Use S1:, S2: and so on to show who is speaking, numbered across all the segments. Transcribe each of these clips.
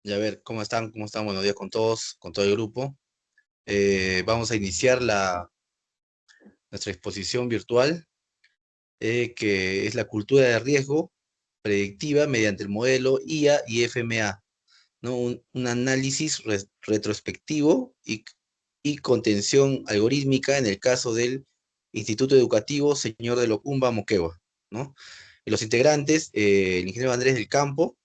S1: Y a ver, ¿cómo están? ¿Cómo están? Buenos días con todos, con todo el grupo. Vamos a iniciar nuestra exposición virtual, que es la cultura de riesgo predictiva mediante el modelo IA y FMA, ¿no? Un análisis retrospectivo y contención algorítmica en el caso del Instituto Educativo Señor de Locumba, Moquegua, ¿no? Y los integrantes, el ingeniero Andrés del Campo,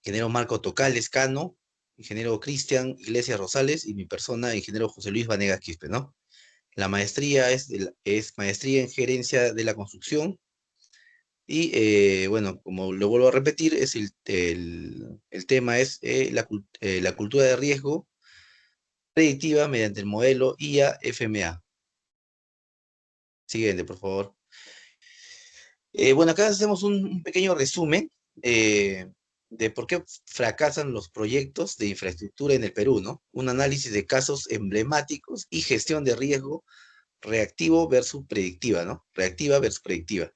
S1: ingeniero Marco Tocales Cano, ingeniero Cristian Iglesias Rosales y mi persona, ingeniero José Luis Vanegas Quispe, ¿no? La maestría es maestría en gerencia de la construcción y, bueno, como lo vuelvo a repetir, el tema es la cultura de riesgo predictiva mediante el modelo IA-FMA. Siguiente, por favor. Bueno, acá hacemos un pequeño resumen eh, de por qué fracasan los proyectos de infraestructura en el Perú, ¿no? Un análisis de casos emblemáticos y gestión de riesgo reactivo versus predictiva, ¿no? Reactiva versus predictiva.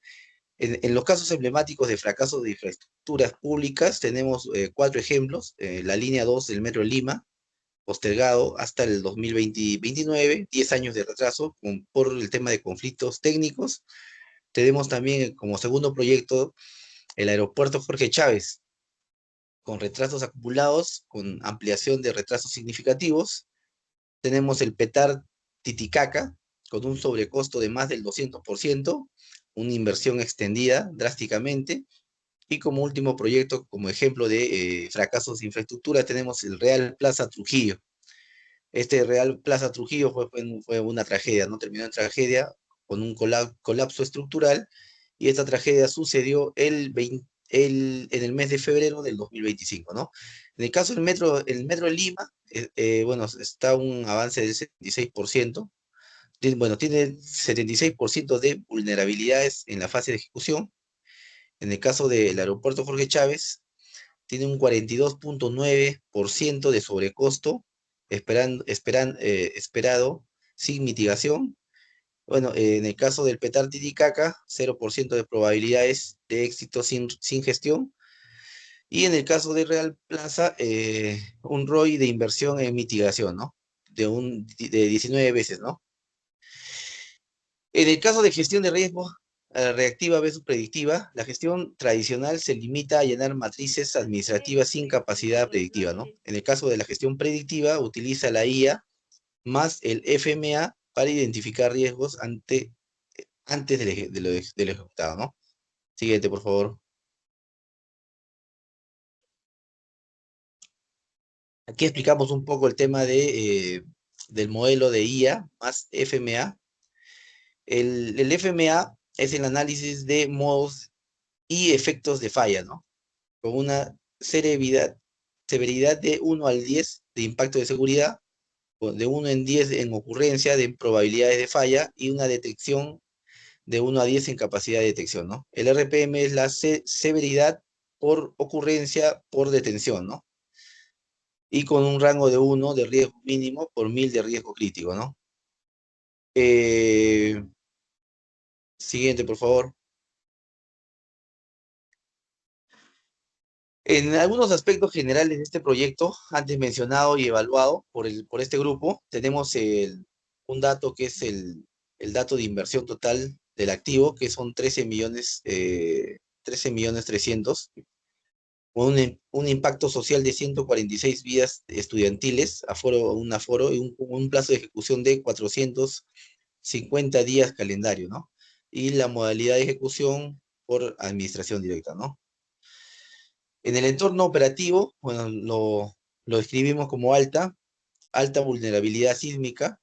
S1: En los casos emblemáticos de fracaso de infraestructuras públicas tenemos cuatro ejemplos. La línea 2 del Metro de Lima, postergado hasta el 2029, 10 años de retraso por el tema de conflictos técnicos. Tenemos también como segundo proyecto el aeropuerto Jorge Chávez, con retrasos acumulados, con ampliación de retrasos significativos. Tenemos el PETAR Titicaca, con un sobrecosto de más del 200%, una inversión extendida drásticamente. Y como último proyecto, como ejemplo de fracasos de infraestructura, tenemos el Real Plaza Trujillo. Este Real Plaza Trujillo fue una tragedia, ¿no? Terminó en tragedia con un colapso estructural, y esta tragedia sucedió en el mes de febrero del 2025, ¿no? En el caso el metro de Lima, bueno, está un avance del 76%. Bueno, tiene 76% de vulnerabilidades en la fase de ejecución. En el caso del aeropuerto Jorge Chávez, tiene un 42,9% de sobrecosto esperado sin mitigación. Bueno, en el caso del Petar Titicaca, 0% de probabilidades de éxito sin gestión. Y en el caso de Real Plaza, un ROI de inversión en mitigación, ¿no? De 19 veces, ¿no? En el caso de gestión de riesgo reactiva versus predictiva, la gestión tradicional se limita a llenar matrices administrativas sin capacidad predictiva, ¿no? En el caso de la gestión predictiva, utiliza la IA más el FMA para identificar riesgos antes del ejecutado, ¿no? Siguiente, por favor. Aquí explicamos un poco el tema del modelo de IA más FMA. El FMA es el análisis de modos y efectos de falla, ¿no? Con una severidad de 1 al 10 de impacto de seguridad, de 1 en 10 en ocurrencia de probabilidades de falla, y una detección de 1 a 10 en capacidad de detección, ¿no? El RPM es la severidad por ocurrencia por detención, ¿no? Y con un rango de 1 de riesgo mínimo por 1000 de riesgo crítico, ¿no? Eh, Siguiente, por favor. En algunos aspectos generales de este proyecto, antes mencionado y evaluado por este grupo, tenemos un dato que es el dato de inversión total del activo, que son 13 millones 300, con un impacto social de 146 vidas estudiantiles, un aforo y un plazo de ejecución de 450 días calendario, ¿no? Y la modalidad de ejecución por administración directa, ¿no? En el entorno operativo, bueno, lo describimos como alta vulnerabilidad sísmica,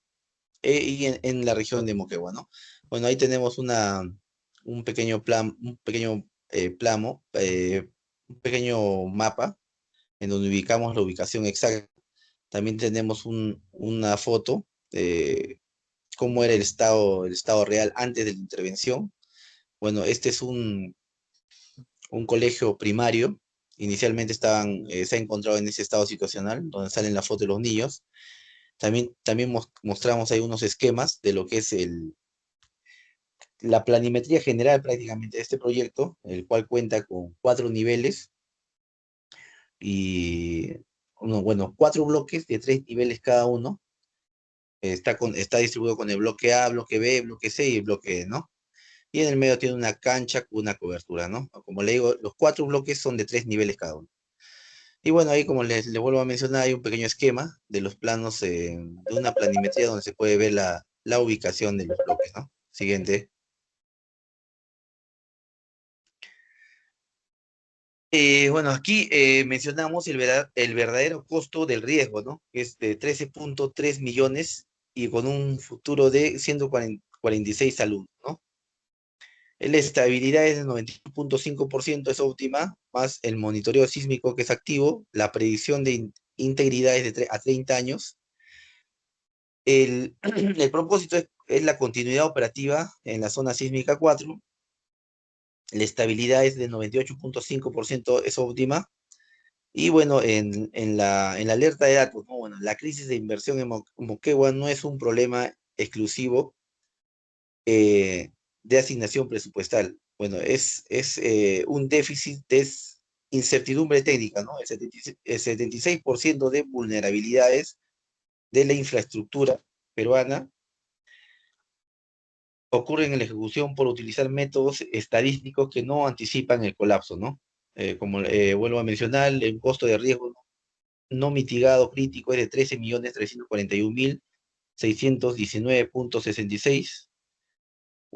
S1: y en la región de Moquegua, ¿no? Bueno, ahí tenemos un pequeño un pequeño mapa en donde ubicamos la ubicación exacta. También tenemos una foto de cómo era el estado real antes de la intervención. Bueno, este es un colegio primario. Inicialmente se ha encontrado en ese estado situacional, donde salen la foto de los niños. También mostramos ahí unos esquemas de lo que es la planimetría general prácticamente de este proyecto, el cual cuenta con 4 niveles. y, bueno, 4 bloques de 3 niveles cada uno. Está distribuido con el bloque A, bloque B, bloque C y el bloque E, ¿no? Y en el medio tiene una cancha con una cobertura, ¿no? Como le digo, los 4 bloques son de 3 niveles cada uno. Y bueno, ahí como les vuelvo a mencionar, hay un pequeño esquema de los planos, de una planimetría donde se puede ver la ubicación de los bloques, ¿no? Siguiente. Bueno, aquí mencionamos el verdadero costo del riesgo, ¿no? Que es de 13,3 millones y con un futuro de 146 alumnos, ¿no? La estabilidad es de 91,5%, es óptima, más el monitoreo sísmico que es activo, la predicción de integridad es a 30 años. El propósito es la continuidad operativa en la zona sísmica 4. La estabilidad es de 98,5%, es óptima. Y bueno, en la alerta de datos, ¿no? Bueno, la crisis de inversión en Moquegua no es un problema exclusivo de asignación presupuestal. Bueno, es un déficit de incertidumbre técnica, ¿no? El 76% de vulnerabilidades de la infraestructura peruana ocurren en la ejecución por utilizar métodos estadísticos que no anticipan el colapso, ¿no? Como vuelvo a mencionar, el costo de riesgo no mitigado crítico es de 13.341.619,66,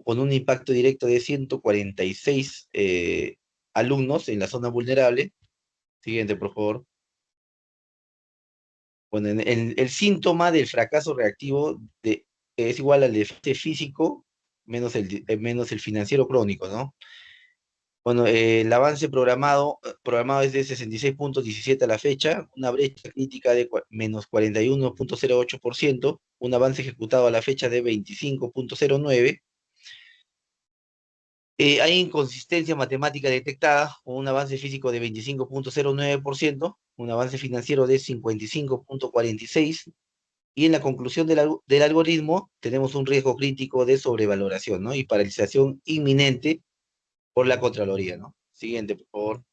S1: con un impacto directo de 146 alumnos en la zona vulnerable. Siguiente, por favor. Bueno, el síntoma del fracaso reactivo es igual al efecto físico menos el financiero crónico, ¿no? Bueno, el avance programado es de 66,17 a la fecha, una brecha crítica de menos 41,08%, un avance ejecutado a la fecha de 25,09. Hay inconsistencia matemática detectada, con un avance físico de 25,09%, un avance financiero de 55,46%, y en la conclusión del algoritmo tenemos un riesgo crítico de sobrevaloración, ¿no? Y paralización inminente por la Contraloría, ¿no? Siguiente, por favor.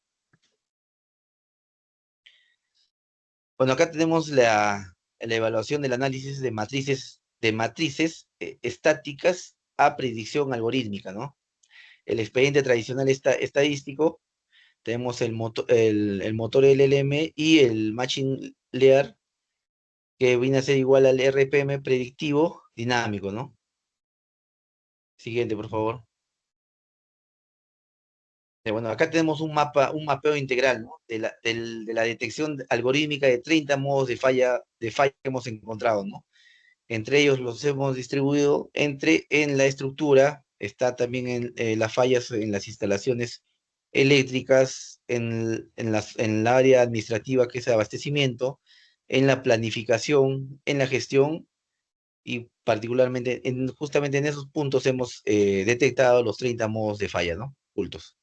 S1: Bueno, acá tenemos la evaluación del análisis de matrices estáticas a predicción algorítmica, ¿no? El expediente tradicional estadístico, tenemos el motor LLM y el Machine Layer, que viene a ser igual al RPM predictivo dinámico, ¿no? Siguiente, por favor. Bueno, acá tenemos un mapeo integral, ¿no? De la detección algorítmica de 30 modos de falla que hemos encontrado, ¿no? Entre ellos los hemos distribuido en la estructura, está también en las fallas en las instalaciones eléctricas, en la área administrativa que es abastecimiento, en la planificación, en la gestión y particularmente justamente en esos puntos hemos detectado los 30 modos de falla, ¿no? Ocultos.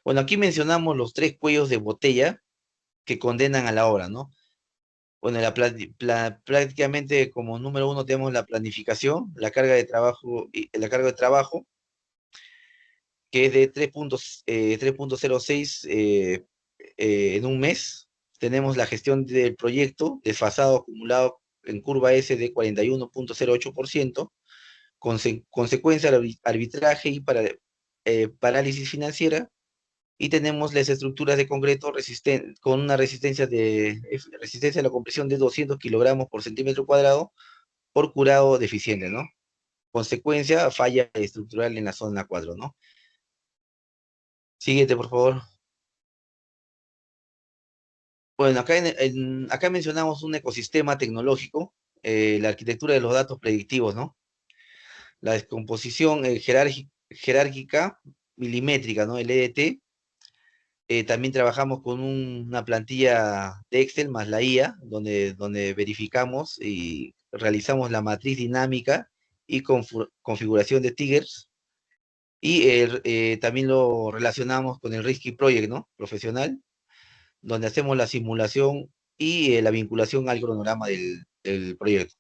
S1: Bueno, aquí mencionamos los 3 cuellos de botella que condenan a la obra, ¿no? Bueno, prácticamente como número uno tenemos la planificación, la carga de trabajo, que es de 3,06 en un mes. Tenemos la gestión del proyecto, desfasado acumulado en curva S de 41,08%, consecuencia del arbitraje y parálisis financiera. Y tenemos las estructuras de concreto con una resistencia a la compresión de 200 kilogramos por centímetro cuadrado por curado deficiente, ¿no? Consecuencia, falla estructural en la zona 4, ¿no? Siguiente, por favor. Bueno, acá mencionamos un ecosistema tecnológico, la arquitectura de los datos predictivos, ¿no? La descomposición jerárquica milimétrica, ¿no? El EDT. También trabajamos con una plantilla de Excel más la IA, donde verificamos y realizamos la matriz dinámica y configuración de triggers. Y también lo relacionamos con el Risky Project, ¿no? Profesional, donde hacemos la simulación y la vinculación al cronograma del proyecto.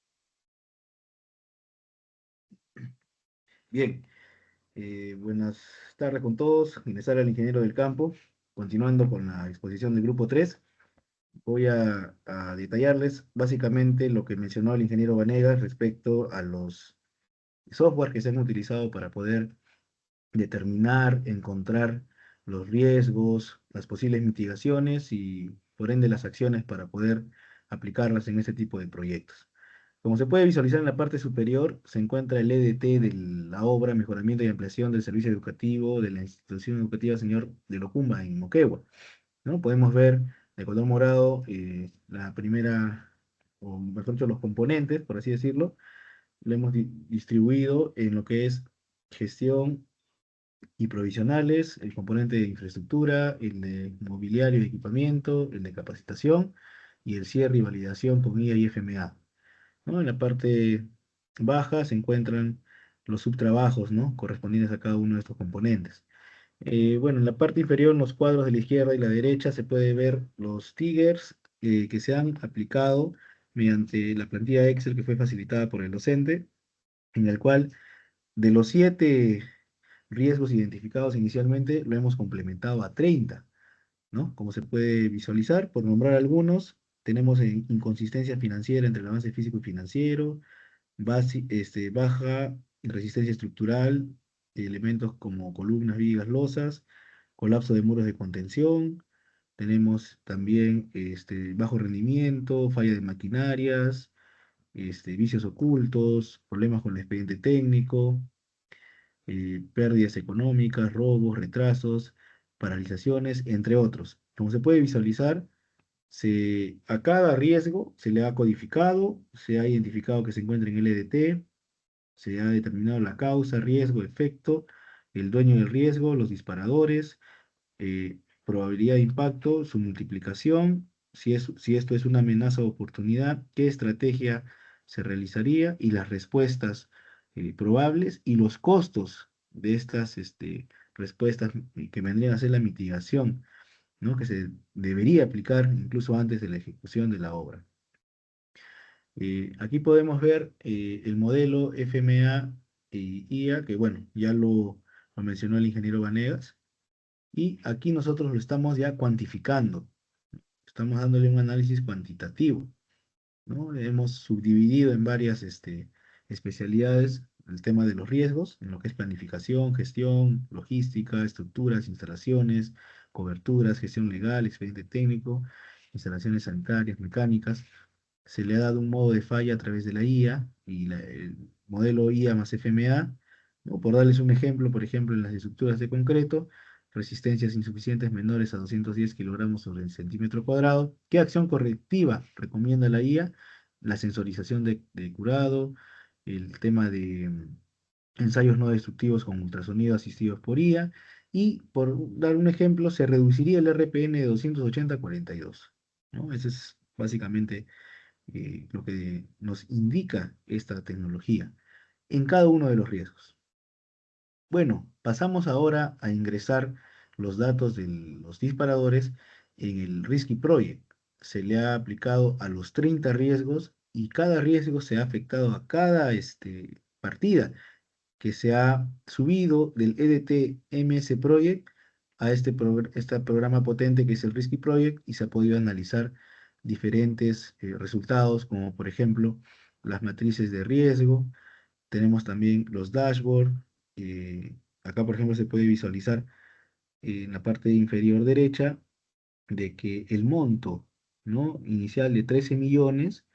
S2: Bien, buenas tardes con todos. Les habla el ingeniero del campo. Continuando con la exposición del grupo 3, voy a detallarles básicamente lo que mencionó el ingeniero Vanegas respecto a los software que se han utilizado para poder determinar, encontrar los riesgos, las posibles mitigaciones y por ende las acciones para poder aplicarlas en este tipo de proyectos. Como se puede visualizar en la parte superior, se encuentra el EDT de la obra Mejoramiento y Ampliación del Servicio Educativo de la Institución Educativa Señor de Locumba en Moquegua, ¿no? Podemos ver de color morado la primera, o mejor dicho, los componentes, por así decirlo, lo hemos distribuido en lo que es gestión y provisionales, el componente de infraestructura, el de mobiliario y equipamiento, el de capacitación y el cierre y validación con IA y FMA, ¿no? En la parte baja se encuentran los subtrabajos, ¿no? Correspondientes a cada uno de estos componentes. Bueno, en la parte inferior, en los cuadros de la izquierda y la derecha, se puede ver los triggers que se han aplicado mediante la plantilla Excel que fue facilitada por el docente, en el cual de los 7 riesgos identificados inicialmente, lo hemos complementado a 30, ¿no? Como se puede visualizar, por nombrar algunos, tenemos inconsistencia financiera entre el avance físico y financiero, baja resistencia estructural, elementos como columnas, vigas, losas, colapso de muros de contención. Tenemos también bajo rendimiento, falla de maquinarias, vicios ocultos, problemas con el expediente técnico, pérdidas económicas, robos, retrasos, paralizaciones, entre otros. Como se puede visualizar, a cada riesgo se le ha codificado, se ha identificado que se encuentra en LDT, se ha determinado la causa, riesgo, efecto, el dueño del riesgo, los disparadores, probabilidad de impacto, su multiplicación, si esto es una amenaza o oportunidad, qué estrategia se realizaría y las respuestas probables y los costos de estas respuestas que vendrían a ser la mitigación, ¿no? Que se debería aplicar incluso antes de la ejecución de la obra. Aquí podemos ver el modelo FMA y IA, que bueno, ya lo mencionó el ingeniero Vanegas, y aquí nosotros lo estamos ya cuantificando, estamos dándole un análisis cuantitativo, ¿no? Hemos subdividido en varias especialidades el tema de los riesgos, en lo que es planificación, gestión, logística, estructuras, instalaciones, coberturas, gestión legal, expediente técnico, instalaciones sanitarias, mecánicas. Se le ha dado un modo de falla a través de la IA y el modelo IA más FMA, ¿no? Por darles un ejemplo, por ejemplo, en las estructuras de concreto, resistencias insuficientes menores a 210 kilogramos sobre el centímetro cuadrado. ¿Qué acción correctiva recomienda la IA? La sensorización de curado, el tema de ensayos no destructivos con ultrasonido asistidos por IA, y por dar un ejemplo, se reduciría el RPN de 280 a 42, ¿no? Ese es básicamente lo que nos indica esta tecnología en cada uno de los riesgos. Bueno, pasamos ahora a ingresar los datos de los disparadores en el Risky Project. Se le ha aplicado a los 30 riesgos y cada riesgo se ha afectado a cada partida que se ha subido del EDT MS Project a este programa potente que es el Risky Project, y se ha podido analizar diferentes resultados, como por ejemplo las matrices de riesgo. Tenemos también los dashboards. Acá, por ejemplo, se puede visualizar en la parte inferior derecha de que el monto, ¿no? Inicial de 13 millones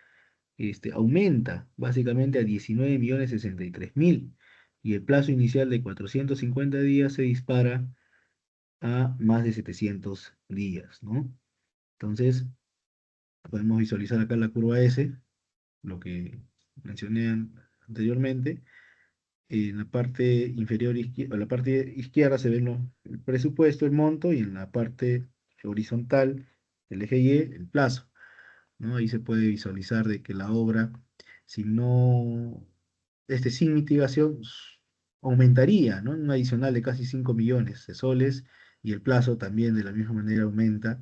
S2: aumenta básicamente a 19 millones 63 mil, y el plazo inicial de 450 días se dispara a más de 700 días, ¿no? Entonces, podemos visualizar acá la curva S, lo que mencioné anteriormente. En la parte inferior izquierda, la parte izquierda se ve el presupuesto, el monto, y en la parte horizontal, el eje Y, el plazo, ¿no? Ahí se puede visualizar de que la obra, si no, sin mitigación, aumentaría, ¿no? Un adicional de casi 5 millones de soles, y el plazo también de la misma manera aumenta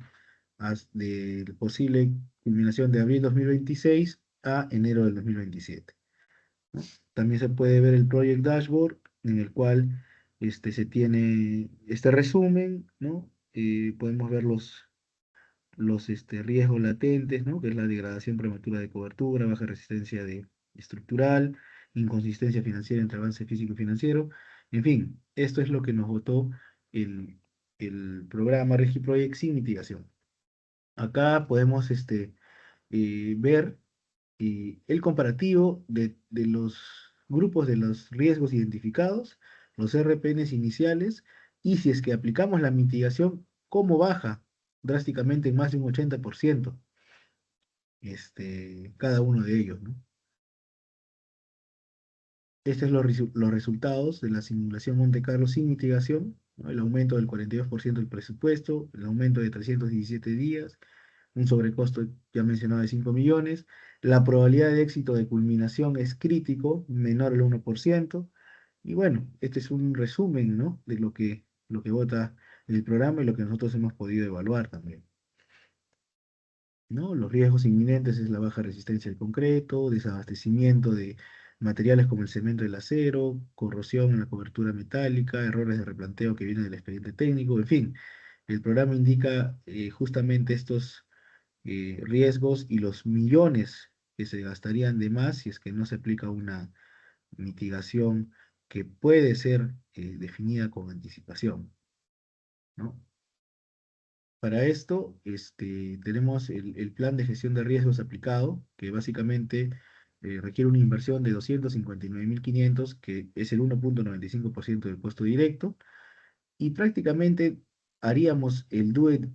S2: de posible culminación de abril 2026 a enero del 2027. También se puede ver el Project Dashboard, en el cual se tiene este resumen, ¿no? Podemos ver los riesgos latentes, ¿no? Que es la degradación prematura de cobertura, baja resistencia estructural, inconsistencia financiera entre avance físico y financiero. En fin, esto es lo que nos votó el, el programa RegiProyect sin mitigación. Acá podemos ver el comparativo de los grupos de los riesgos identificados, los RPNs iniciales, y si es que aplicamos la mitigación, cómo baja drásticamente en más de un 80% cada uno de ellos, ¿no? Estos son los resultados de la simulación Monte Carlo sin mitigación, ¿no? El aumento del 42% del presupuesto, el aumento de 317 días, un sobrecosto ya mencionado de 5 millones, la probabilidad de éxito de culminación es crítico, menor al 1%, y bueno, este es un resumen, ¿no? De lo que vota el programa y lo que nosotros hemos podido evaluar también, ¿no? Los riesgos inminentes es la baja resistencia al concreto, desabastecimiento de materiales como el cemento y el acero, corrosión en la cobertura metálica, errores de replanteo que vienen del expediente técnico, en fin, el programa indica justamente estos riesgos y los millones que se gastarían de más si es que no se aplica una mitigación que puede ser definida con anticipación, ¿no? Para esto, tenemos el plan de gestión de riesgos aplicado, que básicamente requiere una inversión de 259.500, que es el 1,95% del costo directo, y prácticamente haríamos el due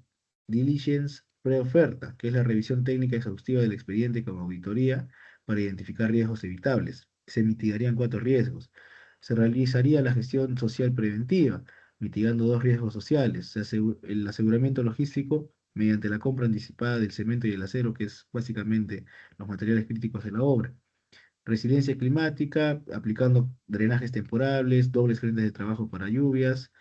S2: diligence pre-oferta, que es la revisión técnica exhaustiva del expediente con auditoría para identificar riesgos evitables. Se mitigarían 4 riesgos. Se realizaría la gestión social preventiva, mitigando 2 riesgos sociales. El aseguramiento logístico mediante la compra anticipada del cemento y el acero, que es básicamente los materiales críticos de la obra. Resiliencia climática, aplicando drenajes temporales, dobles frentes de trabajo para lluvias,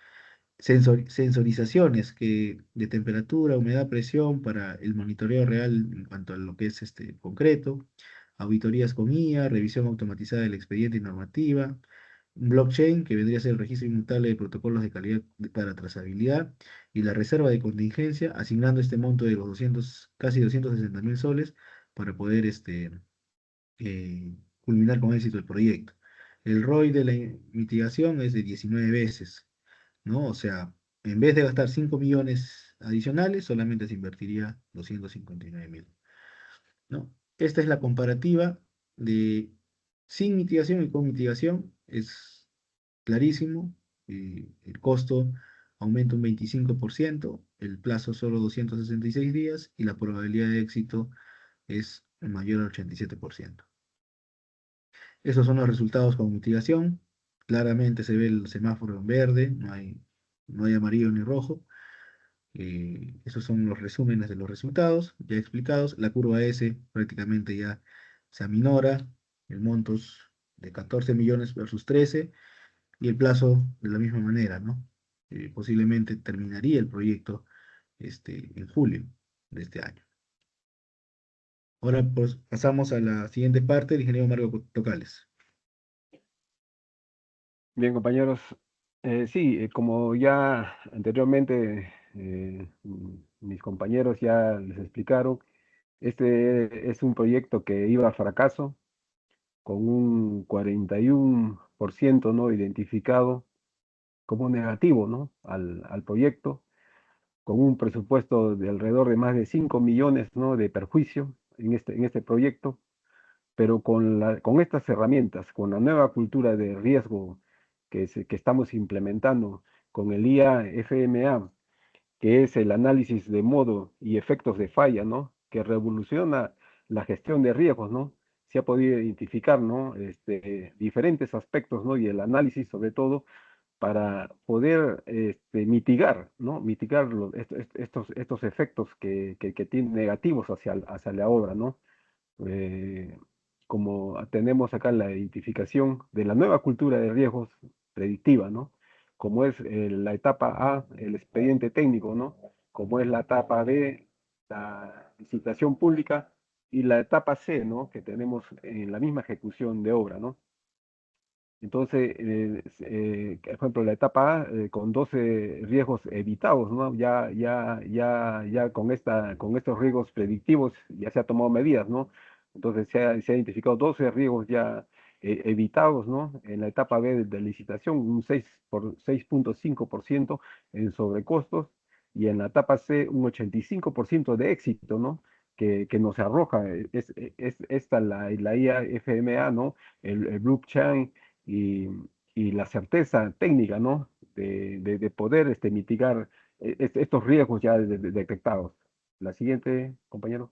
S2: sensorizaciones de temperatura, humedad, presión para el monitoreo real en cuanto a lo que es este concreto, auditorías con IA, revisión automatizada del expediente y normativa, un blockchain que vendría a ser el registro inmutable de protocolos de calidad para trazabilidad y la reserva de contingencia, asignando este monto de los 200, casi 260.000 soles para poder culminar con éxito el proyecto. El ROI de la mitigación es de 19 veces, ¿no? O sea, en vez de gastar 5 millones adicionales, solamente se invertiría 259.000, ¿no? Esta es la comparativa de sin mitigación y con mitigación. Es clarísimo. El costo aumenta un 25%, el plazo solo 266 días y la probabilidad de éxito es mayor al 87%. Esos son los resultados con mitigación. Claramente se ve el semáforo en verde, no hay amarillo ni rojo. Esos son los resúmenes de los resultados ya explicados. La curva S prácticamente ya se aminora, el monto es de 14 millones versus 13 y el plazo de la misma manera, ¿no? Posiblemente terminaría el proyecto en julio de este año. Ahora pues, pasamos a la siguiente parte del ingeniero Marco Tocales.
S3: Bien, compañeros. Sí, como ya anteriormente mis compañeros ya les explicaron, este es un proyecto que iba a fracaso con un 41%, ¿no? Identificado como negativo, ¿no? Al proyecto, con un presupuesto de alrededor de más de 5 millones, ¿no? De perjuicio en este proyecto, pero con estas herramientas, con la nueva cultura de riesgo que estamos implementando, con el IA-FMA, que es el análisis de modo y efectos de falla, ¿no? Que revoluciona la gestión de riesgos, ¿no? Se ha podido identificar, ¿no? Diferentes aspectos, ¿no? Y el análisis, sobre todo, para poder mitigar, ¿no? Mitigar estos efectos que tienen negativos hacia la obra, ¿no? eh, Como tenemos acá la identificación de la nueva cultura de riesgos predictiva, ¿no? Como es la etapa A, el expediente técnico, ¿no? Como es la etapa B, la licitación pública, y la etapa C, ¿no? Que tenemos en la misma ejecución de obra, ¿no? Entonces, por ejemplo, la etapa A, con 12 riesgos evitados, ¿no? Ya con estos riesgos predictivos ya se ha tomado medidas, ¿no? Entonces se ha identificado 12 riesgos ya evitados, ¿no? En la etapa B de licitación, un 6,5% en sobrecostos, y en la etapa C un 85% de éxito, ¿no? Que nos arroja, es esta la IA-FMA, ¿no? El blockchain y, y la certeza técnica, ¿no? De poder mitigar estos riesgos ya detectados. La siguiente, compañero.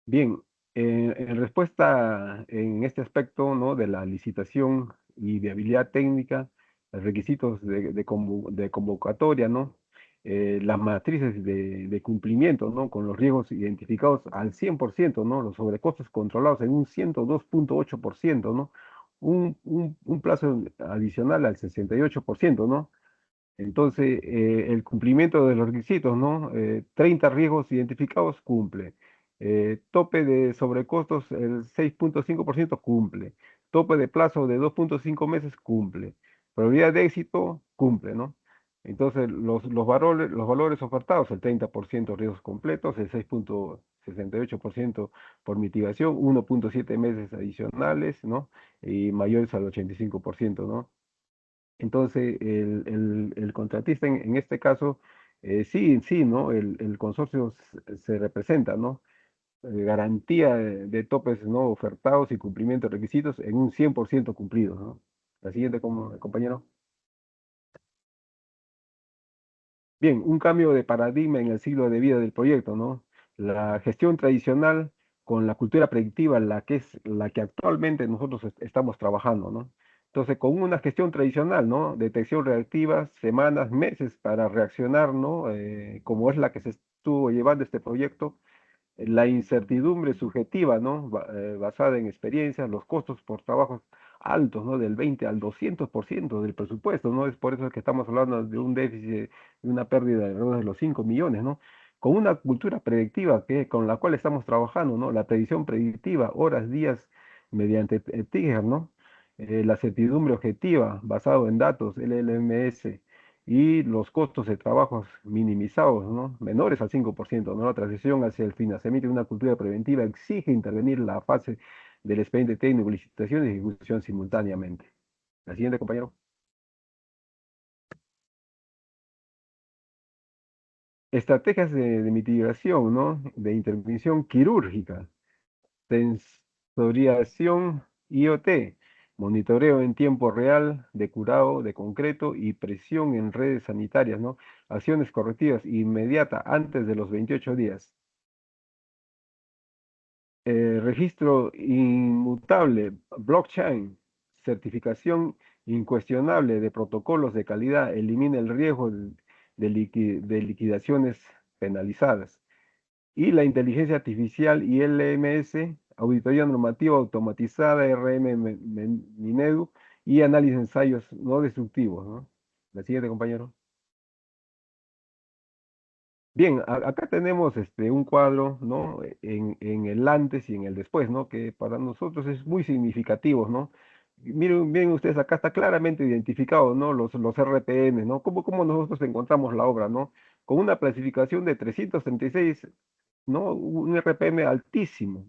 S3: Bien, en respuesta en este aspecto, ¿no? De la licitación y viabilidad técnica, los requisitos de convocatoria, ¿no? Las matrices de cumplimiento, ¿no? Con los riesgos identificados al 100%, ¿no? Los sobrecostos controlados en un 102,8%, ¿no? Un plazo adicional al 68%, ¿no? Entonces, el cumplimiento de los requisitos, ¿no? 30 riesgos identificados cumple. Tope de sobrecostos, el 6,5% cumple. Tope de plazo de 2,5 meses cumple. Probabilidad de éxito cumple, ¿no? Entonces, los valores ofertados, el 30% riesgos completos, el 6,68% por mitigación, 1,7 meses adicionales, ¿no? Y mayores al 85%, ¿no? Entonces, el contratista en este caso, sí, ¿no? El consorcio se representa, ¿no? Garantía de topes no ofertados y cumplimiento de requisitos en un 100% cumplido, ¿no? La siguiente, compañero. Bien, un cambio de paradigma en el ciclo de vida del proyecto, ¿no? La gestión tradicional con la cultura predictiva, la que actualmente nosotros estamos trabajando, ¿no? Entonces, con una gestión tradicional, ¿no? Detección reactiva, semanas, meses para reaccionar, ¿no? Como es la que se estuvo llevando este proyecto, la incertidumbre subjetiva, ¿no? Basada en experiencias, los costos por trabajos altos, ¿no? Del 20 al 200% del presupuesto, ¿no? Es por eso que estamos hablando de un déficit, de una pérdida de alrededor de los 5 millones, ¿no? Con una cultura predictiva con la cual estamos trabajando, ¿no? La predicción predictiva, horas, días, mediante Tiger, ¿no? La certidumbre objetiva, basado en datos, LLMS, y los costos de trabajos minimizados, ¿no? Menores al 5%, ¿no? La transición hacia el financiamiento de una cultura preventiva exige intervenir la fase del expediente técnico, licitación y ejecución simultáneamente. La siguiente, compañero. Estrategias de mitigación, ¿no? De intervención quirúrgica, sensorización IoT, monitoreo en tiempo real de curado de concreto y presión en redes sanitarias, ¿no? Acciones correctivas inmediatas antes de los 28 días. Registro inmutable, blockchain, certificación incuestionable de protocolos de calidad, elimina el riesgo de liquidaciones penalizadas. Y la inteligencia artificial y LMS, auditoría normativa automatizada, RM Minedu y análisis de ensayos no destructivos, ¿no? La siguiente, compañero. Bien, acá tenemos un cuadro, ¿no? En el antes y en el después, ¿no? Que para nosotros es muy significativo, ¿no? Miren bien ustedes, acá está claramente identificado, ¿no? Los RPM, ¿no? ¿Cómo nosotros encontramos la obra, ¿no? Con una clasificación de 336, ¿no? Un RPM altísimo,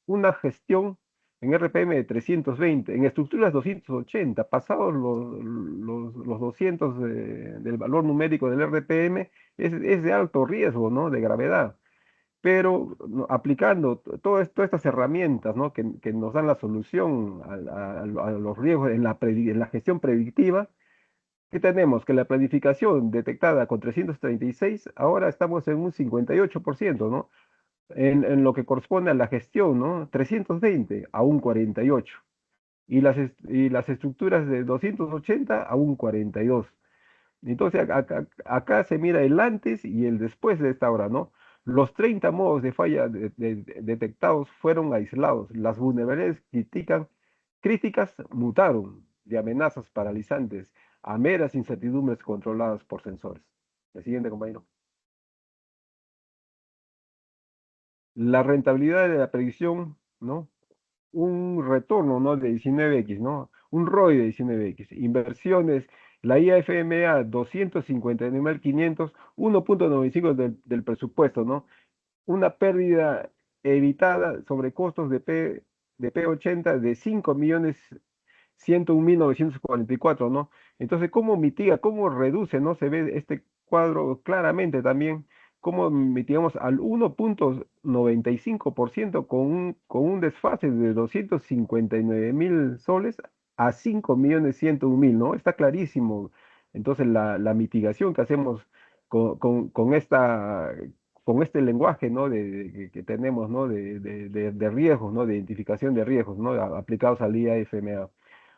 S3: una gestión en RPM de 320, en estructuras 280, pasados los 200 del valor numérico del RPM, es de alto riesgo, ¿no? De gravedad. Pero ¿no? Aplicando todas estas herramientas, ¿no? Que nos dan la solución a los riesgos en la gestión predictiva, ¿qué tenemos? Que la planificación detectada con 336, ahora estamos en un 58%, ¿no? En lo que corresponde a la gestión, ¿no? 320 a un 48. Y las estructuras de 280 a un 42. Entonces, acá se mira el antes y el después de esta hora, ¿no? Los 30 modos de falla detectados fueron aislados. Las vulnerabilidades críticas mutaron de amenazas paralizantes a meras incertidumbres controladas por sensores. El siguiente, compañero. La rentabilidad de la predicción, ¿no? un retorno, ¿no? De 19x, ¿no? Un ROI de 19x. Inversiones, la IAFMA 259.500, 1.95 del presupuesto, ¿no? Una pérdida evitada sobre costos de P80 de 5.101.944, ¿no? Entonces, ¿cómo mitiga, cómo reduce, ¿no? Se ve este cuadro claramente también, cómo mitigamos al 1.95% con un desfase de 259.000 soles a 5.101.000, ¿no? Está clarísimo. Entonces, la mitigación que hacemos con con este lenguaje, ¿no? Que tenemos, ¿no? De riesgos, ¿no? De identificación de riesgos, ¿no? Aplicados al IAFMA.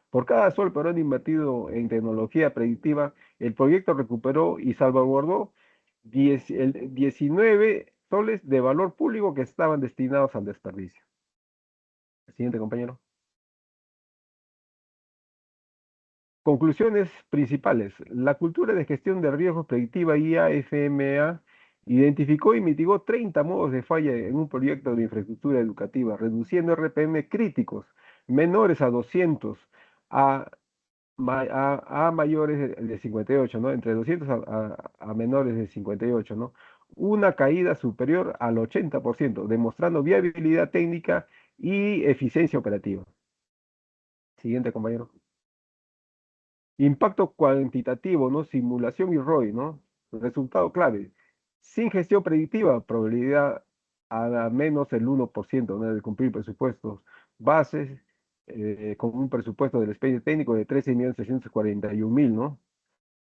S3: Por cada sol peruano invertido en tecnología predictiva, el proyecto recuperó y salvaguardó 19 soles de valor público que estaban destinados al desperdicio. Siguiente, compañero. Conclusiones principales. La cultura de gestión de riesgos predictiva IAFMA identificó y mitigó 30 modos de falla en un proyecto de infraestructura educativa, reduciendo RPM críticos menores a 200 a, a mayores de 58, ¿no? Entre 200 a menores de 58, ¿no? Una caída superior al 80%, demostrando viabilidad técnica y eficiencia operativa. Siguiente, compañero. Impacto cuantitativo, ¿no? Simulación y ROI, ¿no? Resultado clave. Sin gestión predictiva, probabilidad a menos el 1%, ¿no? De cumplir presupuestos bases, con un presupuesto del expediente técnico de 13.641.000, ¿no?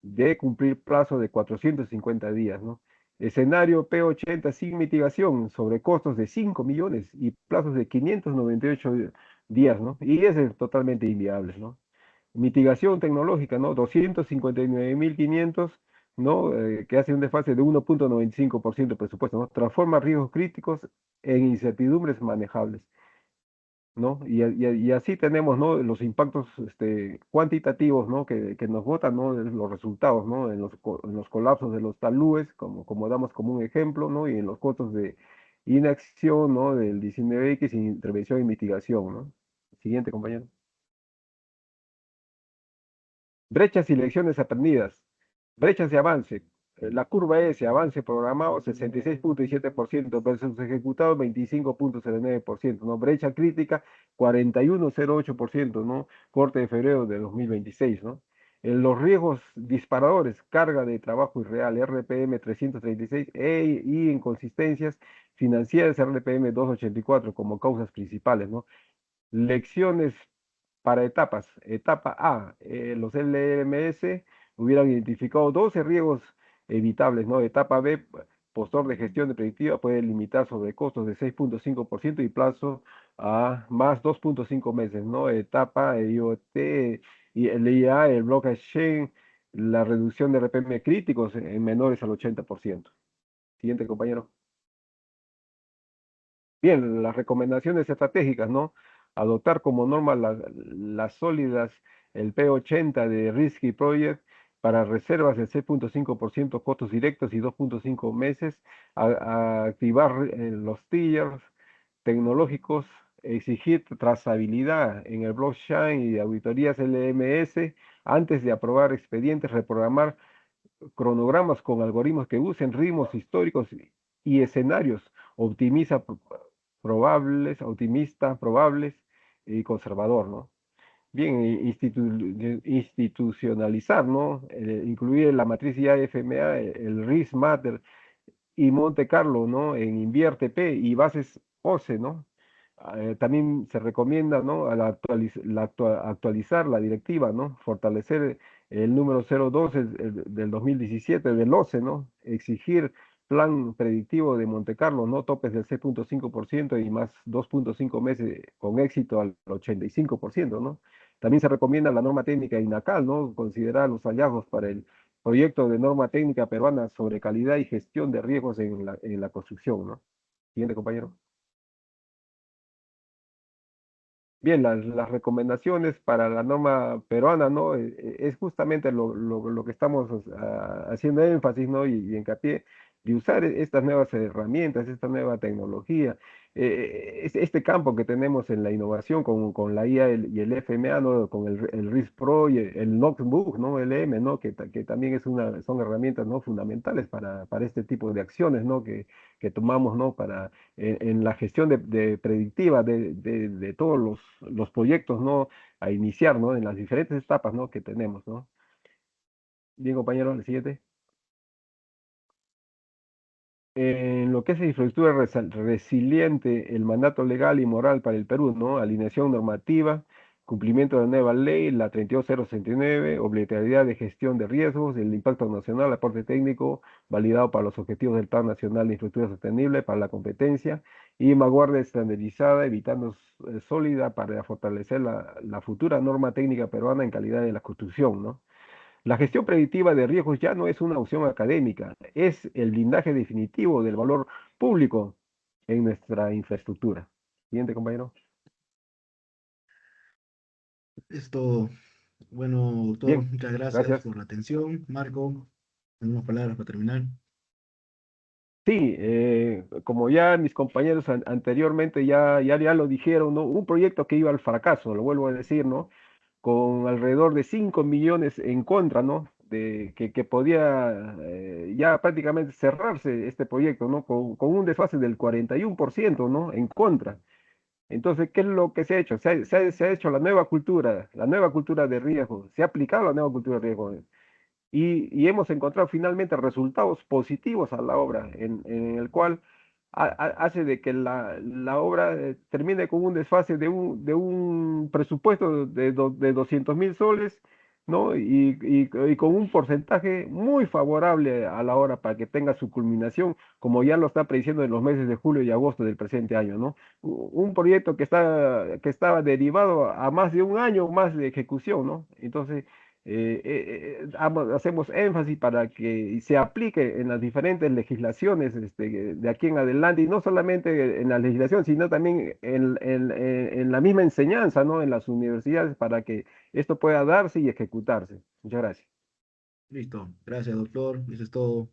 S3: De cumplir plazo de 450 días, ¿no? Escenario P80 sin mitigación sobre costos de 5 millones y plazos de 598 días, ¿no? Y ese es totalmente inviable, ¿no? Mitigación tecnológica, ¿no? 259.500, ¿no? Que hace un desfase de 1.95% de presupuesto, ¿no? Transforma riesgos críticos en incertidumbres manejables, ¿no? Y así tenemos, ¿no? Los impactos cuantitativos, ¿no? Que nos botan, ¿no? Los resultados, ¿no? En los colapsos de los talúes, como damos como un ejemplo, ¿no? Y en los costos de inacción, ¿no? Del 19X, intervención y mitigación, ¿no? Siguiente, compañero. Brechas y lecciones aprendidas. Brechas de avance. La curva S, avance programado 66.7% versus ejecutado 25.09%, ¿no? Brecha crítica 41.08%, ¿no? Corte de febrero de 2026, ¿no? Los riesgos disparadores, carga de trabajo irreal, RPM 336 y inconsistencias financieras, RPM 284 como causas principales, ¿no? Lecciones para etapas. Etapa A, los LMS hubieran identificado 12 riesgos evitables, ¿no? Etapa B, postor de gestión de predictiva puede limitar sobre costos de 6.5% y plazo a más 2.5 meses, ¿no? Etapa IoT y el IA, el blockchain, la reducción de RPM críticos en menores al 80%. Siguiente, compañero. Bien, las recomendaciones estratégicas, ¿no? Adoptar como norma las sólidas, el P80 de Risky Project para reservas de 6.5% costos directos y 2.5 meses, a activar los tiers tecnológicos, exigir trazabilidad en el blockchain y auditorías LMS antes de aprobar expedientes, reprogramar cronogramas con algoritmos que usen ritmos históricos y escenarios, optimiza probables, optimista, probables y conservador, ¿no? Bien, institucionalizar, ¿no? Incluir en la matriz IAFMA el Risk Matter y Monte Carlo, ¿no? En Invierte P y bases OCE, ¿no? También se recomienda, ¿no? Actualizar la directiva, ¿no? Fortalecer el número 012 del 2017 del OCE, ¿no? Exigir plan predictivo de Monte Carlo, ¿no? Topes del 6.5% y más 2.5 meses con éxito al 85%, ¿no? También se recomienda la norma técnica INACAL, ¿no? Considerar los hallazgos para el proyecto de norma técnica peruana sobre calidad y gestión de riesgos en la construcción, ¿no? Siguiente, compañero. Bien, las recomendaciones para la norma peruana, ¿no? Es justamente lo que estamos haciendo énfasis, ¿no? Y hincapié de usar estas nuevas herramientas, esta nueva tecnología, este campo que tenemos en la innovación con la IA y el FMA, ¿no? Con el RIS Pro y el Notebook, ¿no? El M, ¿no? Que también son herramientas, ¿no? fundamentales para este tipo de acciones, ¿no? Que tomamos, ¿no? En la gestión predictiva de todos los proyectos, ¿no? A iniciar, ¿no? En las diferentes etapas, ¿no? Que tenemos, ¿no? Bien, compañero, el siguiente. En lo que es infraestructura resiliente, el mandato legal y moral para el Perú, ¿no? Alineación normativa, cumplimiento de la nueva ley, la 38069, obligatoriedad de gestión de riesgos, el impacto nacional, aporte técnico, validado para los objetivos del Plan Nacional de Infraestructura Sostenible para la competencia, y vanguardia estandarizada, evitando sólida para fortalecer la futura norma técnica peruana en calidad de la construcción, ¿no? La gestión predictiva de riesgos ya no es una opción académica, es el blindaje definitivo del valor público en nuestra infraestructura. Siguiente, compañero.
S2: Esto, bueno, doctor,
S3: Bien,
S2: muchas gracias
S3: gracias.
S2: por la atención. Marco, algunas palabras para terminar.
S3: Sí, como ya mis compañeros anteriormente ya lo dijeron, ¿no? Un proyecto que iba al fracaso, lo vuelvo a decir, ¿no? Con alrededor de 5 millones en contra, ¿no? Que podía ya prácticamente cerrarse este proyecto, ¿no? Con un desfase del 41%, ¿no? En contra. Entonces, ¿qué es lo que se ha hecho? Se ha hecho la nueva cultura de riesgo, se ha aplicado la nueva cultura de riesgo y hemos encontrado finalmente resultados positivos a la obra, en el cual hace de que la obra termine con un desfase de un presupuesto de 200.000 soles, ¿no? Y con un porcentaje muy favorable a la obra para que tenga su culminación, como ya lo está prediciendo en los meses de julio y agosto del presente año, ¿no? Un proyecto que estaba derivado a más de un año más de ejecución, ¿no? Entonces, hacemos énfasis para que se aplique en las diferentes legislaciones de aquí en adelante, y no solamente en la legislación, sino también en la misma enseñanza, ¿no? En las universidades, para que esto pueda darse y ejecutarse. Muchas gracias.
S2: Listo. Gracias, doctor. Eso es todo.